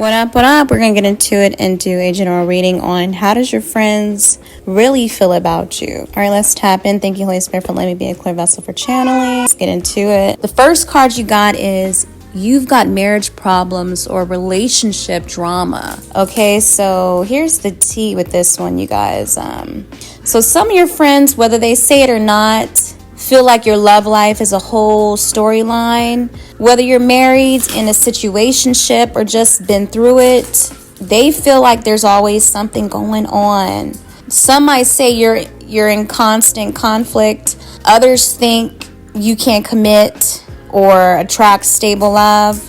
What up, what up? We're going to get into it and do a general reading on how does your friends really feel about you. All right, let's tap in. Thank you, Holy Spirit, for letting me be a clear vessel for channeling. Let's get into it. The first card you got is you've got marriage problems or relationship drama. Okay, so here's the tea with this one, you guys. So some of your friends, whether they say it or not, feel like your love life is a whole storyline. Whether you're married, in a situationship, or just been through it, they feel like there's always something going on. Some might say you're in constant conflict. Others think you can't commit or attract stable love.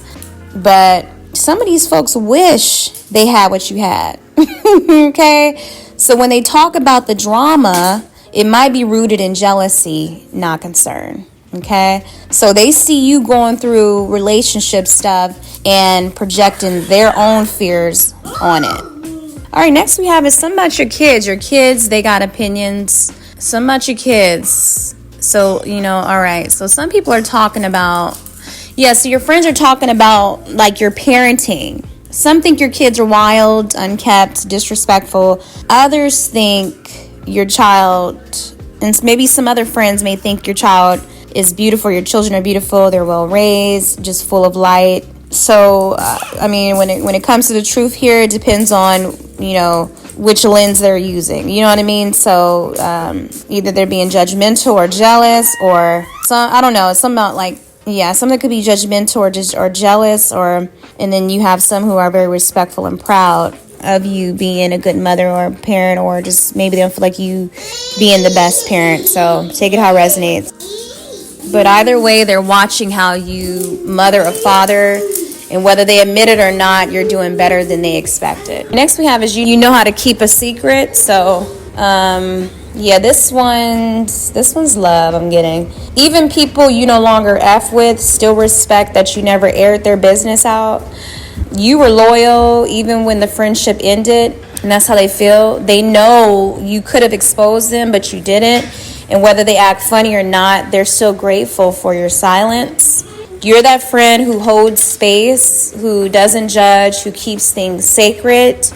But some of these folks wish they had what you had. Okay? So when they talk about the drama, it might be rooted in jealousy, not concern. Okay? So they see you going through relationship stuff and projecting their own fears on it. All right, next we have is something about your kids. Your kids, they got opinions. Something about your kids. So, all right. So some people are talking about, so your friends are talking about like your parenting. Some think your kids are wild, unkept, disrespectful. Others think your child, and maybe some other friends may think your child is beautiful, your children are beautiful, they're well raised, just full of light. So when it comes to the truth here, it depends on which lens they're using, you know what I mean? So either they're being judgmental or jealous, or some, I don't know, some about like, some that could be judgmental or jealous, and then you have some who are very respectful and proud of you being a good mother or parent, or just maybe they don't feel like you being the best parent. So take it how it resonates. But either way, they're watching how you mother a father, and whether they admit it or not, you're doing better than they expected. Next we have is you know how to keep a secret. So this one's love I'm getting. Even people you no longer F with still respect that you never aired their business out. You were loyal even when the friendship ended, and that's how they feel. They know you could have exposed them, but you didn't. And whether they act funny or not, they're still grateful for your silence. You're that friend who holds space, who doesn't judge, who keeps things sacred.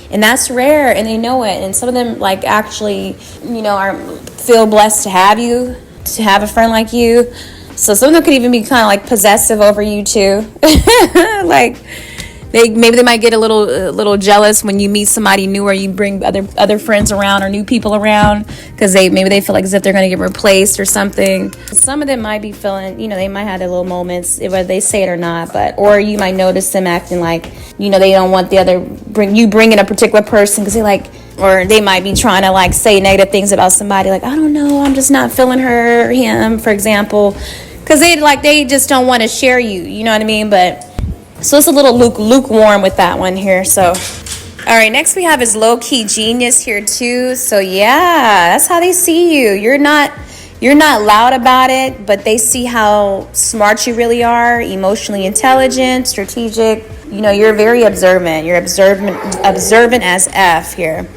And that's rare, and they know it. And some of them actually, feel blessed to have you, to have a friend like you. So some of them could even be kind of like possessive over you too. Maybe they might get a little jealous when you meet somebody new, or you bring other friends around or new people around, because maybe they feel like as if they're going to get replaced or something. Some of them might be feeling, they might have their little moments, whether they say it or not, or you might notice them acting like, they don't want bring in a particular person because or they might be trying to say negative things about somebody, I don't know, I'm just not feeling her or him, for example, because they just don't want to share you, you know what I mean? So it's a little lukewarm with that one here. So, all right, next we have is low-key genius here too. So that's how they see you. You're not loud about it, but they see how smart you really are, emotionally intelligent, strategic. You're very observant. You're observant as F here.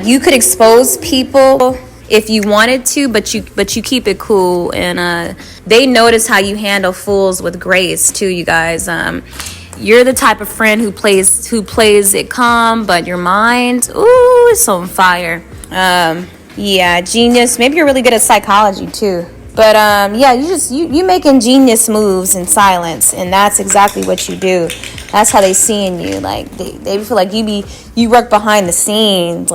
You could expose people if you wanted to, but you keep it cool, and they notice how you handle fools with grace too, you guys. You're the type of friend who plays it calm, but your mind, is on fire. Genius. Maybe you're really good at psychology too. But you making genius moves in silence, and that's exactly what you do. That's how they seeing you. They feel like you work behind the scenes.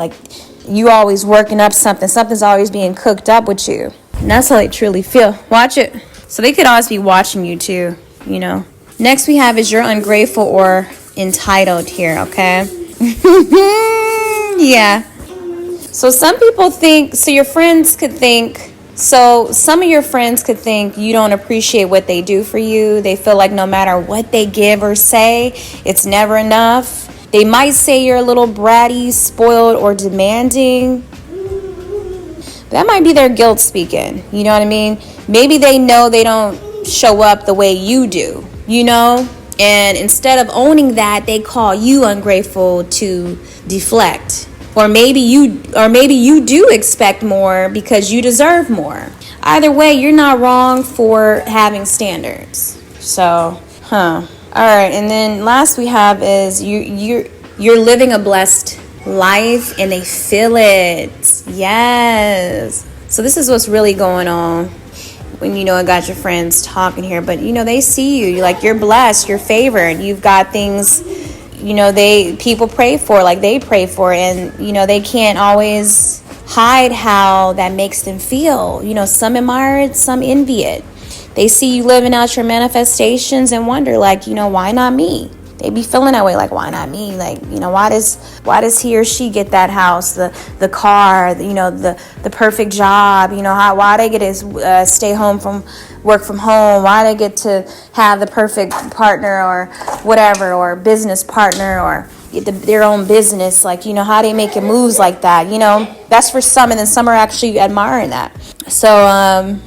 You always working up something. Something's always being cooked up with you. And that's how they truly feel. Watch it. So they could always be watching you too, Next we have is you're ungrateful or entitled here, okay? So some people think, some of your friends could think you don't appreciate what they do for you. They feel like no matter what they give or say, it's never enough. They might say you're a little bratty, spoiled, or demanding. That might be their guilt speaking, you know what I mean? Maybe they know they don't show up the way you do. And instead of owning that, they call you ungrateful to deflect. Or maybe you do expect more because you deserve more. Either way, you're not wrong for having standards. So, All All right, and then last we have is you're living a blessed life, and they feel it. Yes. So this is what's really going on when, you know, I got your friends talking here, but, you know, they see you. You're like, you're blessed, you're favored, you've got things, you know, people pray for, like they pray for, and, you know, they can't always hide how that makes them feel. You know, some admire it, some envy it. They see you living out your manifestations and wonder, like, you know, why not me? They be feeling that way, like, why not me? Like, you know, why does he or she get that house, the car, you know, the perfect job? You know, why they get to stay home from work from home? Why they get to have the perfect partner or whatever, or business partner, or their own business? Like, you know, how they making moves like that? You know, that's for some, and then some are actually admiring that. So,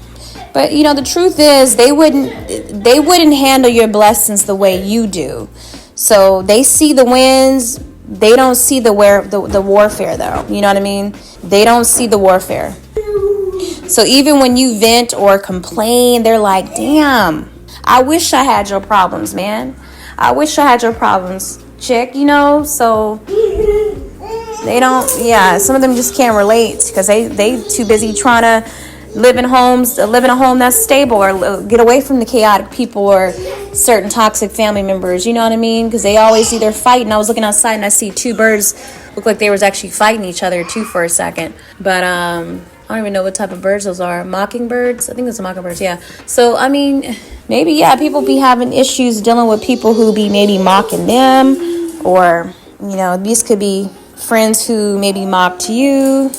but, you know, the truth is they wouldn't handle your blessings the way you do. So they see the wins. They don't see the warfare, though. You know what I mean? They don't see the warfare. So even when you vent or complain, they're like, damn, I wish I had your problems, man. I wish I had your problems, chick, you know? So they don't, yeah, some of them just can't relate because they too busy trying to live in a home that's stable, or get away from the chaotic people or certain toxic family members, you know what I mean? Because they always either fight, and I was looking outside and I see two birds look like they was actually fighting each other too for a second. But I don't even know what type of birds those are. Mockingbirds? I think it's mockingbirds, yeah. So, I mean, maybe, yeah, people be having issues dealing with people who be maybe mocking them, or, you know, these could be friends who maybe mocked you.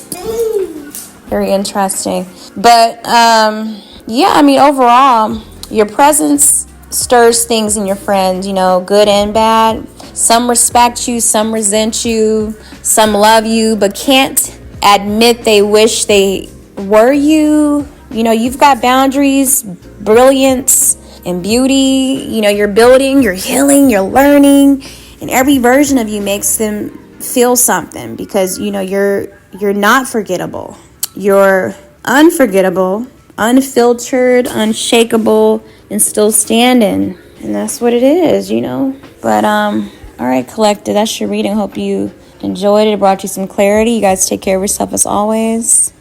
Very interesting. But, yeah, I mean, overall, your presence stirs things in your friends, you know, good and bad. Some respect you, some resent you, some love you, but can't admit they wish they were you. You know, you've got boundaries, brilliance, and beauty. You know, you're building, you're healing, you're learning, and every version of you makes them feel something, because, you know, you're not forgettable. You're unforgettable, unfiltered, unshakable, and still standing. And that's what it is, you know. But, all right, collective, that's your reading. Hope you enjoyed it. It brought you some clarity. You guys take care of yourself as always.